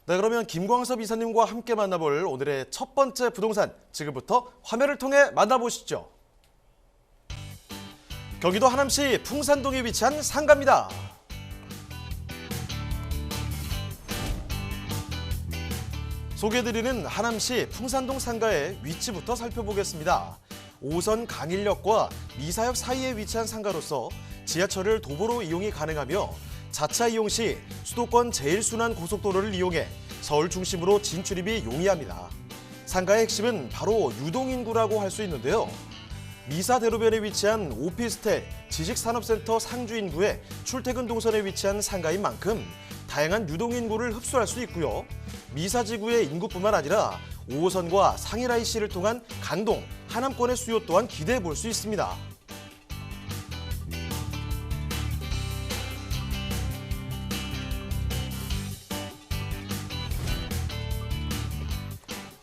네, 그러면 김광섭 이사님과 함께 만나볼 오늘의 첫 번째 부동산, 지금부터 화면을 통해 만나보시죠. 경기도 하남시 풍산동에 위치한 상가입니다. 소개해드리는 하남시 풍산동 상가의 위치부터 살펴보겠습니다. 5호선 강일역과 미사역 사이에 위치한 상가로서 지하철을 도보로 이용이 가능하며 자차 이용 시 수도권 제일순환 고속도로를 이용해 서울 중심으로 진출입이 용이합니다. 상가의 핵심은 바로 유동인구라고 할 수 있는데요. 미사대로변에 위치한 오피스텔, 지식산업센터 상주인구의 출퇴근 동선에 위치한 상가인 만큼 다양한 유동인구를 흡수할 수 있고요. 미사지구의 인구뿐만 아니라 5호선과 상일IC를 통한 강동, 하남권의 수요 또한 기대해 볼 수 있습니다.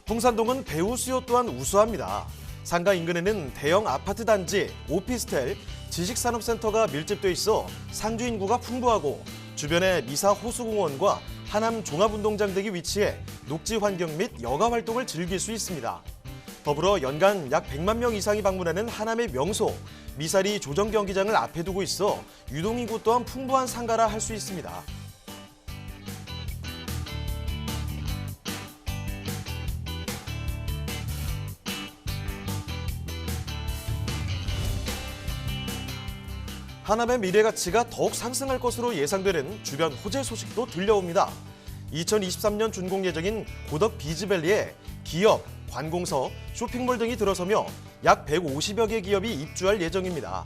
풍산동은 배후 수요 또한 우수합니다. 상가 인근에는 대형 아파트 단지, 오피스텔, 지식산업센터가 밀집돼 있어 상주 인구가 풍부하고 주변에 미사 호수공원과 하남 종합운동장 등이 위치해 녹지 환경 및 여가 활동을 즐길 수 있습니다. 더불어 연간 약 100만 명 이상이 방문하는 하남의 명소, 미사리 조정경기장을 앞에 두고 있어 유동인구 또한 풍부한 상가라 할 수 있습니다. 하남의 미래 가치가 더욱 상승할 것으로 예상되는 주변 호재 소식도 들려옵니다. 2023년 준공 예정인 고덕 비즈밸리에 기업, 관공서, 쇼핑몰 등이 들어서며 약 150여 개 기업이 입주할 예정입니다.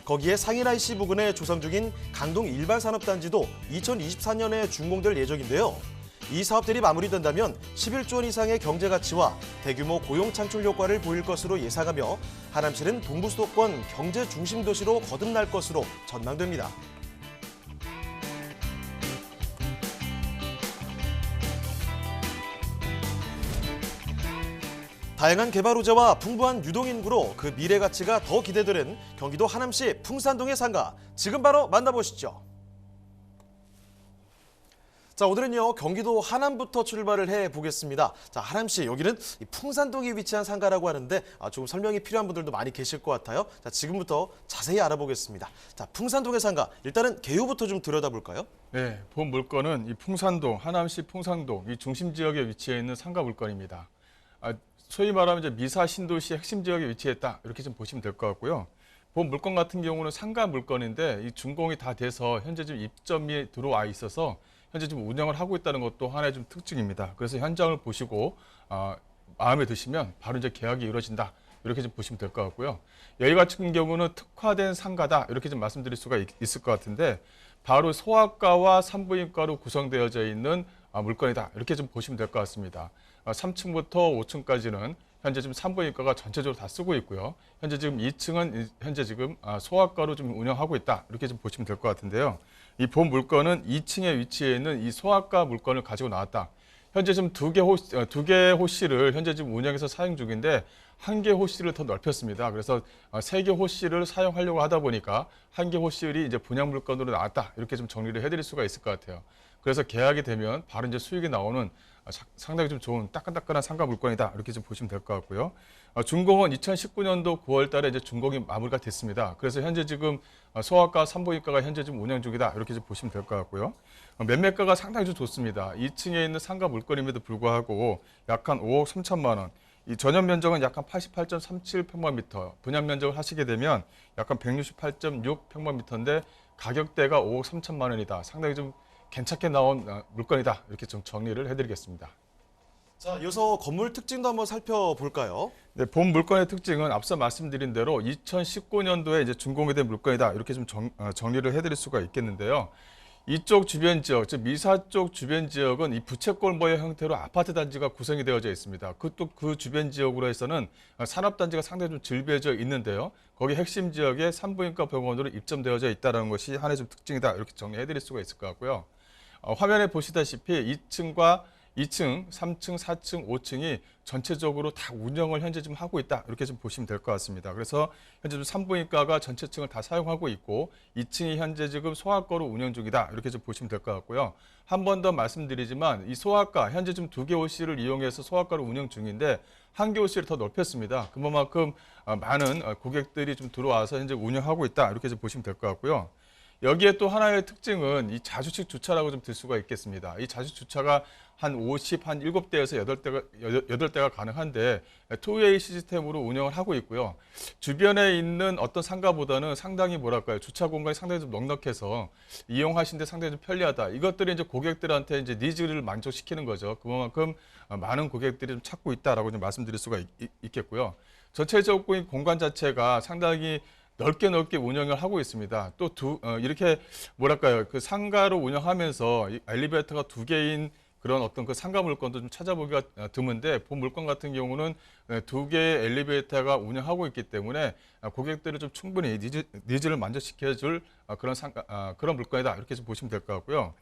거기에 상일IC 부근에 조성 중인 강동 일반산업단지도 2024년에 준공될 예정인데요. 이 사업들이 마무리된다면 11조 원 이상의 경제 가치와 대규모 고용 창출 효과를 보일 것으로 예상하며 하남시는 동부수도권 경제 중심 도시로 거듭날 것으로 전망됩니다. 다양한 개발 호재와 풍부한 유동인구로 그 미래 가치가 더 기대되는 경기도 하남시 풍산동의 상가, 지금 바로 만나보시죠. 자, 오늘은요, 경기도 하남부터 출발을 해보겠습니다. 자, 하남시, 여기는 이 풍산동에 위치한 상가라고 하는데 조금 설명이 필요한 분들도 많이 계실 것 같아요. 자, 지금부터 자세히 알아보겠습니다. 자, 풍산동의 상가, 일단은 개요부터 좀 들여다볼까요? 네, 본 물건은 이 풍산동, 하남시 풍산동 이 중심 지역에 위치해 있는 상가 물건입니다. 소위 말하면 이제 미사 신도시 핵심 지역에 위치했다 이렇게 좀 보시면 될 것 같고요. 본 물건 같은 경우는 상가 물건인데 이 준공이 다 돼서 현재 지금 입점이 들어와 있어서 현재 지금 운영을 하고 있다는 것도 하나의 좀 특징입니다. 그래서 현장을 보시고 마음에 드시면 바로 이제 계약이 이루어진다 이렇게 좀 보시면 될 것 같고요. 여기 같은 경우는 특화된 상가다 이렇게 좀 말씀드릴 수가 있을 것 같은데 바로 소아과와 산부인과로 구성되어져 있는 물건이다 이렇게 좀 보시면 될 것 같습니다. 3층부터 5층까지는 현재 지금 산부인과가 전체적으로 다 쓰고 있고요. 현재 지금 2층은 현재 지금 소아과로 좀 운영하고 있다 이렇게 좀 보시면 될 것 같은데요. 이 본 물건은 2층에 위치해 있는 이 소아과 물건을 가지고 나왔다. 현재 지금 두 개 호실을 현재 지금 운영해서 사용 중인데 한 개 호실을 더 넓혔습니다. 그래서 3개 호실을 사용하려고 하다 보니까 한 개 호실이 이제 분양 물건으로 나왔다 이렇게 좀 정리를 해드릴 수가 있을 것 같아요. 그래서 계약이 되면 바로 이제 수익이 나오는 상당히 좀 좋은 따끈따끈한 상가 물건이다 이렇게 좀 보시면 될 것 같고요. 준공은 2019년도 9월 달에 이제 준공이 마무리가 됐습니다. 그래서 현재 지금 소아과, 산부인과가 현재 지금 운영 중이다 이렇게 좀 보시면 될 것 같고요. 매매가가 상당히 좀 좋습니다. 2층에 있는 상가 물건임에도 불구하고 약 한 5억 3천만 원. 이 전용 면적은 약 한 88.37평방미터, 분양 면적을 하시게 되면 약 한 168.6평방미터인데 가격대가 5억 3천만 원이다. 상당히 좀 괜찮게 나온 물건이다 이렇게 좀 정리를 해드리겠습니다. 자, 이어서 건물 특징도 한번 살펴볼까요? 네, 본 물건의 특징은 앞서 말씀드린 대로 2019년도에 이제 준공이 된 물건이다 이렇게 좀 정리를 해드릴 수가 있겠는데요. 이쪽 주변 지역, 즉 미사 쪽 주변 지역은 이 부채꼴 모양 형태로 아파트 단지가 구성이 되어져 있습니다. 그 주변 지역으로 해서는 산업 단지가 상당히 좀 질비해져 있는데요. 거기 핵심 지역에 산부인과 병원으로 입점되어져 있다는 것이 하나의 좀 특징이다 이렇게 정리해드릴 수가 있을 것 같고요. 화면에 보시다시피 2층과 2층, 3층, 4층, 5층이 전체적으로 다 운영을 현재 좀 하고 있다. 이렇게 좀 보시면 될 것 같습니다. 그래서 현재 좀 산부인과가 전체 층을 다 사용하고 있고 2층이 현재 지금 소아과로 운영 중이다. 이렇게 좀 보시면 될 것 같고요. 한 번 더 말씀드리지만 이 소아과 현재 좀 2개 호실을 이용해서 소아과를 운영 중인데 한 개 호실을 더 넓혔습니다. 그만큼 많은 고객들이 좀 들어와서 현재 운영하고 있다. 이렇게 좀 보시면 될 것 같고요. 여기에 또 하나의 특징은 이 자주식 주차라고 좀 들 수가 있겠습니다. 이 자주 주차가 한 7대에서 8대가 가능한데 투웨이 시스템으로 운영을 하고 있고요. 주변에 있는 어떤 상가보다는 상당히 뭐랄까요. 주차 공간이 상당히 좀 넉넉해서 이용하시는데 상당히 좀 편리하다. 이것들이 이제 고객들한테 이제 니즈를 만족시키는 거죠. 그만큼 많은 고객들이 좀 찾고 있다라고 좀 말씀드릴 수가 있겠고요. 전체적인 공간 자체가 상당히 넓게 운영을 하고 있습니다. 또 이렇게 뭐랄까요, 그 상가로 운영하면서 이 엘리베이터가 2개인 그런 어떤 그 상가 물건도 좀 찾아보기가 드문데 본 물건 같은 경우는 2개의 엘리베이터가 운영하고 있기 때문에 고객들을 좀 충분히 니즈를 만족시켜줄 그런 물건이다 이렇게 좀 보시면 될 것 같고요.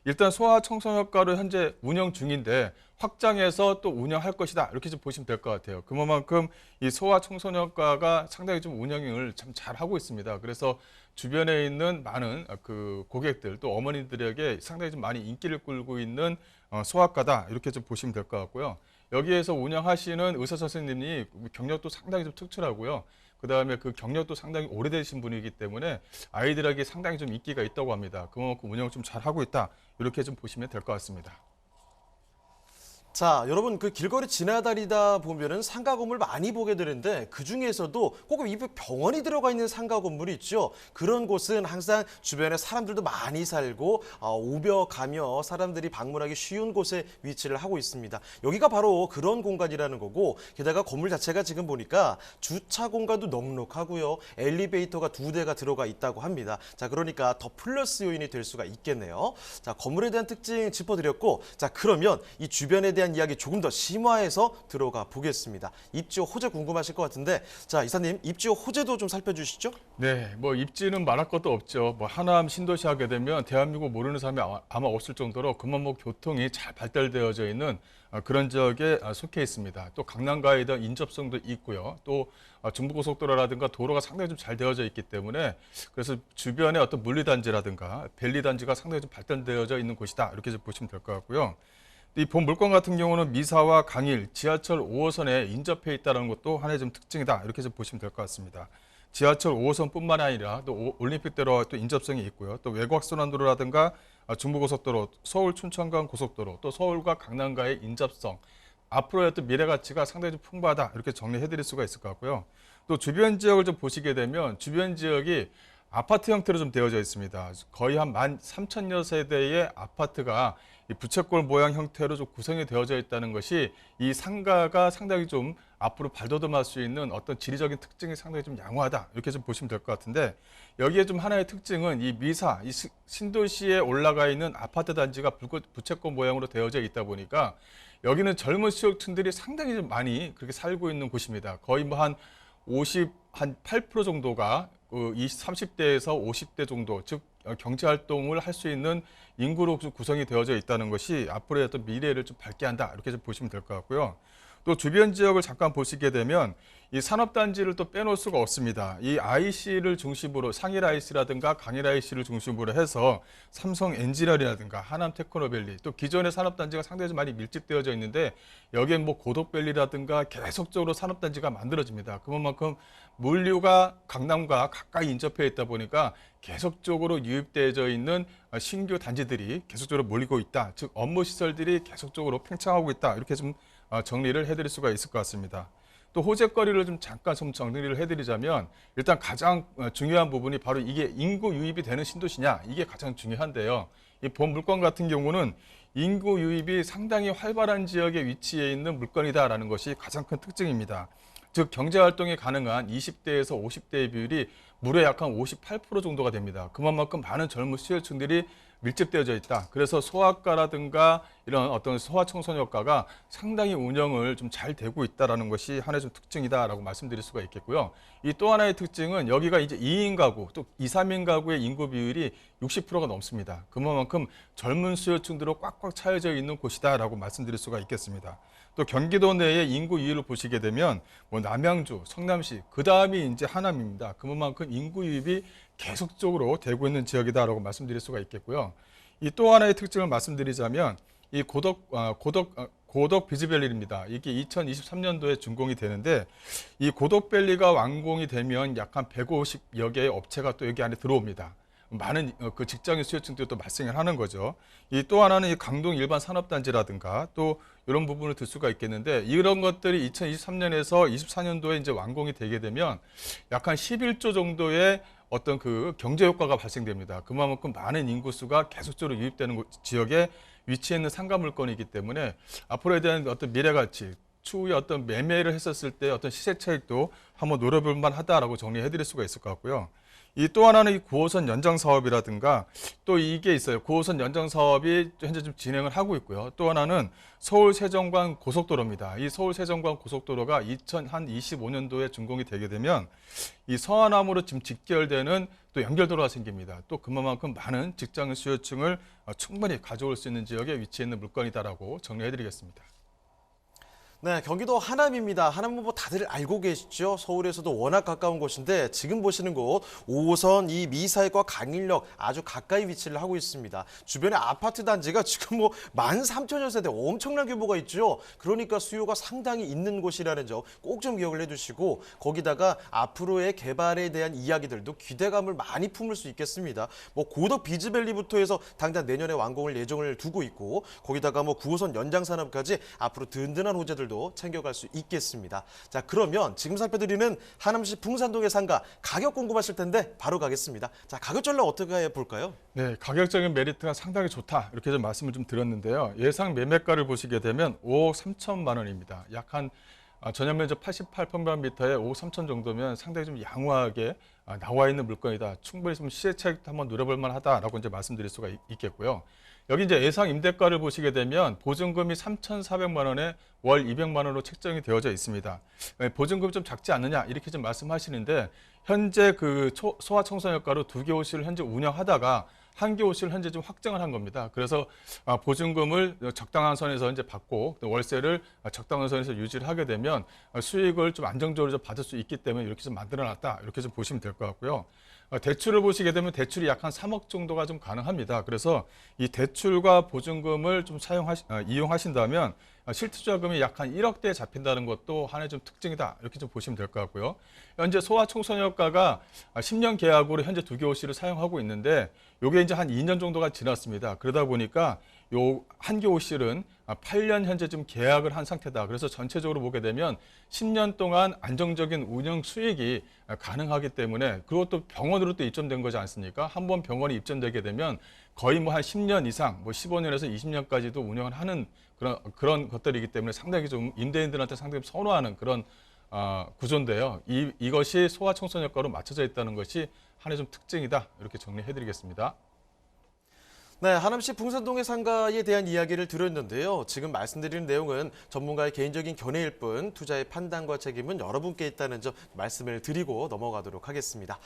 일단 소아 청소년과로 현재 운영 중인데 확장해서 또 운영할 것이다 이렇게 좀 보시면 될 것 같아요. 그만큼 이 소아 청소년과가 상당히 좀 운영을 참 잘하고 있습니다. 그래서 주변에 있는 많은 그 고객들 또 어머니들에게 상당히 좀 많이 인기를 끌고 있는 소아과다 이렇게 좀 보시면 될 것 같고요. 여기에서 운영하시는 의사 선생님이 경력도 상당히 좀 특출하고요. 그다음에 그 경력도 상당히 오래되신 분이기 때문에 아이들에게 상당히 좀 인기가 있다고 합니다. 그만큼 운영을 좀 잘하고 있다. 이렇게 좀 보시면 될 것 같습니다. 자, 여러분 그 길거리 지나다니다 보면은 상가 건물 많이 보게 되는데 그 중에서도 꼭 이 병원이 들어가 있는 상가 건물이 있죠. 그런 곳은 항상 주변에 사람들도 많이 살고 오며 가며 사람들이 방문하기 쉬운 곳에 위치를 하고 있습니다. 여기가 바로 그런 공간이라는 거고 게다가 건물 자체가 지금 보니까 주차 공간도 넉넉하고요. 엘리베이터가 2대가 들어가 있다고 합니다. 자, 그러니까 더 플러스 요인이 될 수가 있겠네요. 자, 건물에 대한 특징 짚어드렸고 자, 그러면 이 주변에 대한 이야기 조금 더 심화해서 들어가 보겠습니다. 입지와 호재 궁금하실 것 같은데 자, 이사님 입지와 호재도 좀 살펴주시죠. 네, 뭐 입지는 말할 것도 없죠. 뭐 하남 신도시 하게 되면 대한민국 모르는 사람이 아마 없을 정도로 그만 뭐 교통이 잘 발달되어져 있는 그런 지역에 속해 있습니다. 또 강남과에 대한 인접성도 있고요. 또 중부고속도로라든가 도로가 상당히 좀 잘 되어져 있기 때문에 그래서 주변에 어떤 물리단지라든가 벨리단지가 상당히 좀 발달되어져 있는 곳이다. 이렇게 좀 보시면 될 것 같고요. 이 본 물건 같은 경우는 미사와 강일, 지하철 5호선에 인접해 있다는 것도 하나의 좀 특징이다. 이렇게 좀 보시면 될 것 같습니다. 지하철 5호선뿐만 아니라 또 올림픽대로와 또 인접성이 있고요. 또 외곽순환도로라든가 중부고속도로, 서울 춘천간 고속도로, 또 서울과 강남과의 인접성, 앞으로의 어떤 미래 가치가 상당히 좀 풍부하다. 이렇게 정리해드릴 수가 있을 것 같고요. 또 주변 지역을 좀 보시게 되면 주변 지역이 아파트 형태로 좀 되어져 있습니다. 거의 한 13,000여 세대의 아파트가 이 부채꼴 모양 형태로 좀 구성이 되어져 있다는 것이 이 상가가 상당히 좀 앞으로 발돋움할 수 있는 어떤 지리적인 특징이 상당히 좀 양호하다. 이렇게 좀 보시면 될 것 같은데 여기에 좀 하나의 특징은 이 미사, 이 신도시에 올라가 있는 아파트 단지가 부채꼴 모양으로 되어져 있다 보니까 여기는 젊은 수요층들이 상당히 좀 많이 그렇게 살고 있는 곳입니다. 거의 뭐 한 8% 정도가 30대에서 50대 정도, 즉 경제 활동을 할 수 있는 인구로 구성이 되어져 있다는 것이 앞으로의 어떤 미래를 좀 밝게 한다. 이렇게 좀 보시면 될 것 같고요. 또 주변 지역을 잠깐 보시게 되면 이 산업단지를 또 빼놓을 수가 없습니다. 이 IC를 중심으로 상일 IC라든가 강일 IC를 중심으로 해서 삼성 엔지니어링이라든가 하남 테크노밸리 또 기존의 산업단지가 상당히 좀 많이 밀집되어져 있는데 여기에 뭐 고덕밸리라든가 계속적으로 산업단지가 만들어집니다. 그만큼 물류가 강남과 가까이 인접해 있다 보니까 계속적으로 유입되어져 있는 신규 단지들이 계속적으로 몰리고 있다. 즉 업무 시설들이 계속적으로 팽창하고 있다. 이렇게 좀 정리를 해드릴 수가 있을 것 같습니다. 또 호재거리를 좀 잠깐 좀 정리를 해드리자면 일단 가장 중요한 부분이 바로 이게 인구 유입이 되는 신도시냐 이게 가장 중요한데요. 이 본 물건 같은 경우는 인구 유입이 상당히 활발한 지역에 위치해 있는 물건이다라는 것이 가장 큰 특징입니다. 즉 경제활동이 가능한 20대에서 50대의 비율이 무려 약 한 58% 정도가 됩니다. 그만큼 많은 젊은 수요층들이 밀집되어져 있다. 그래서 소아과라든가 이런 어떤 소아청소년과가 상당히 운영을 좀 잘 되고 있다라는 것이 하나의 좀 특징이다라고 말씀드릴 수가 있겠고요. 이 또 하나의 특징은 여기가 이제 2인 가구, 또 2, 3인 가구의 인구 비율이 60%가 넘습니다. 그만큼 젊은 수요층들로 꽉꽉 차여져 있는 곳이다라고 말씀드릴 수가 있겠습니다. 또 경기도 내의 인구 이율을 보시게 되면 뭐 남양주, 성남시, 그 다음이 이제 하남입니다. 그만큼 인구 유입이 계속적으로 되고 있는 지역이다라고 말씀드릴 수가 있겠고요. 이 또 하나의 특징을 말씀드리자면 이 고덕 비즈밸리입니다. 이게 2023년도에 준공이 되는데 이 고덕밸리가 완공이 되면 약 한 150여 개의 업체가 또 여기 안에 들어옵니다. 많은 그 직장인 수요층들이 또 발생을 하는 거죠. 이 또 하나는 이 강동 일반 산업단지라든가 또 이런 부분을 들 수가 있겠는데 이런 것들이 2023년에서 24년도에 이제 완공이 되게 되면 약 한 11조 정도의 어떤 그 경제 효과가 발생됩니다. 그만큼 많은 인구수가 계속적으로 유입되는 지역에 위치해 있는 상가 물건이기 때문에 앞으로에 대한 어떤 미래 가치, 추후에 어떤 매매를 했었을 때 어떤 시세 차익도 한번 노려볼 만하다라고 정리해 드릴 수가 있을 것 같고요. 이 또 하나는 이 9호선 연장 사업이라든가 또 이게 있어요. 9호선 연장 사업이 현재 좀 진행을 하고 있고요. 또 하나는 서울 세정관 고속도로입니다. 이 서울 세정관 고속도로가 2025년도에 준공이 되게 되면 이 서하남으로 지금 직결되는 또 연결도로가 생깁니다. 또 그만큼 많은 직장 수요층을 충분히 가져올 수 있는 지역에 위치해 있는 물건이다라고 정리해 드리겠습니다. 네, 경기도 하남입니다. 하남은 뭐 다들 알고 계시죠? 서울에서도 워낙 가까운 곳인데 지금 보시는 곳 5호선 이 미사역과 강일역 아주 가까이 위치를 하고 있습니다. 주변에 아파트 단지가 지금 뭐 13,000여 세대 엄청난 규모가 있죠. 그러니까 수요가 상당히 있는 곳이라는 점 꼭 좀 기억을 해두시고 거기다가 앞으로의 개발에 대한 이야기들도 기대감을 많이 품을 수 있겠습니다. 뭐 고덕 비즈밸리부터 해서 당장 내년에 완공을 예정을 두고 있고 거기다가 뭐 9호선 연장 산업까지 앞으로 든든한 호재들 도 챙겨갈 수 있겠습니다. 자, 그러면 지금 살펴드리는 하남시 풍산동의 상가 가격 궁금하실 텐데 바로 가겠습니다. 자, 가격 전략 어떻게 해볼까요? 네, 가격적인 메리트가 상당히 좋다 이렇게 좀 말씀을 좀 드렸는데요. 예상 매매가를 보시게 되면 5억 3천만 원입니다. 약 한 전용 면적 88평방미터에 5억 3천 정도면 상당히 좀 양호하게 나와 있는 물건이다. 충분히 좀 시세 차익도 한번 노려볼 만하다라고 이제 말씀드릴 수가 있겠고요. 여기 이제 예상 임대가를 보시게 되면 보증금이 3,400만 원에 월 200만 원으로 책정이 되어져 있습니다. 보증금이 좀 작지 않느냐 이렇게 좀 말씀하시는데 현재 그 소아청소년과로 2개 호실을 현재 운영하다가 1개 호실을 현재 좀 확정을 한 겁니다. 그래서 보증금을 적당한 선에서 이제 받고 월세를 적당한 선에서 유지를 하게 되면 수익을 좀 안정적으로 좀 받을 수 있기 때문에 이렇게 좀 만들어놨다 이렇게 좀 보시면 될 것 같고요. 대출을 보시게 되면 대출이 약 한 3억 정도가 좀 가능합니다. 그래서 이 대출과 보증금을 좀 이용하신다면 실투자금이 약 한 1억대에 잡힌다는 것도 하나의 좀 특징이다. 이렇게 좀 보시면 될 것 같고요. 현재 소아청소년과가 10년 계약으로 현재 2개 호실을 사용하고 있는데 이게 이제 한 2년 정도가 지났습니다. 그러다 보니까 요 1개 호실은 8년 현재 좀 계약을 한 상태다. 그래서 전체적으로 보게 되면 10년 동안 안정적인 운영 수익이 가능하기 때문에 그것도 병원으로 또 입점된 거지 않습니까? 한번 병원이 입점되게 되면 거의 뭐 한 10년 이상, 뭐 15년에서 20년까지도 운영을 하는 그런 것들이기 때문에 상당히 좀 임대인들한테 상당히 선호하는 그런 구조인데요. 이것이 소아청소년과로 맞춰져 있다는 것이 하나의 좀 특징이다. 이렇게 정리해드리겠습니다. 네, 하남시 풍산동의 상가에 대한 이야기를 드렸는데요. 지금 말씀드리는 내용은 전문가의 개인적인 견해일 뿐 투자의 판단과 책임은 여러분께 있다는 점 말씀을 드리고 넘어가도록 하겠습니다.